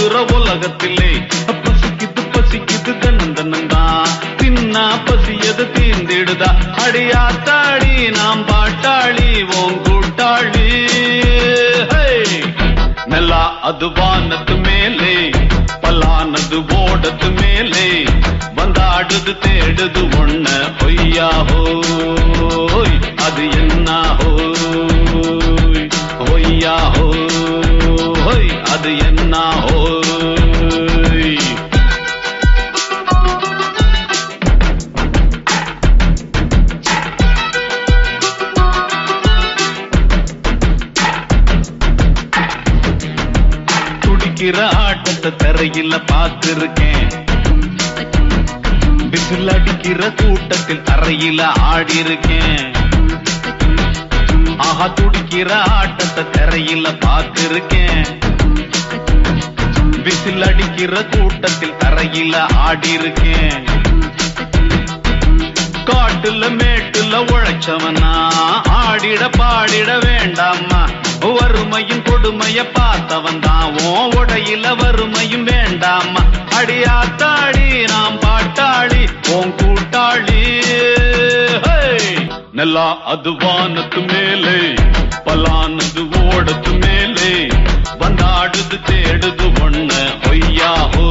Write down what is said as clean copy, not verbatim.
வாழுற உலகத்திலே பசிக்குது பசிக்குது தன்னந்தனந்தா தின்னா பசியது தீர்ந்திடுதா அடியாத்தாடி நாம் பாட்டாளி ஓம் கூட்டாளி நெல்லா அது வானத்து மேலே பலானது ஓடத்து மேலே வந்தாடுது தேடுது ஒண்ண பொய்யா ஹோய் அது என்ன ஹோய் பொய்யா ஹோய் அது என்ன ஹோய் துடிக்கிற ஆட்டத்தை தரையில பார்த்திருக்கேன் விசில் அடிக்கிற கூட்டத்தில் தரையில ஆடி இருக்கேன் ஆஹா துடிக்கிற ஆட்டத்தை தரையில பார்த்திருக்கேன் விசில் அடிக்கிற கூட்டத்தில் தரையில ஆடி இருக்கேன் காட்டுல மேட்டுல உழைச்சவனா ஆடிட பாடிட வேண்டாமா வறுமையும் கொடுமைய பார்த்தவன் தான் உடையில வறுமையும் வேண்டாமா அடியாத்தாடி நாம் பாட்டாளி ஓம் கூட்டாளி நெல்லா அது வானத்து மேலே பலானது ஓடத்து மேலே வந்தாடுது தேடுது ஒண்ண பொய்யா ஹோ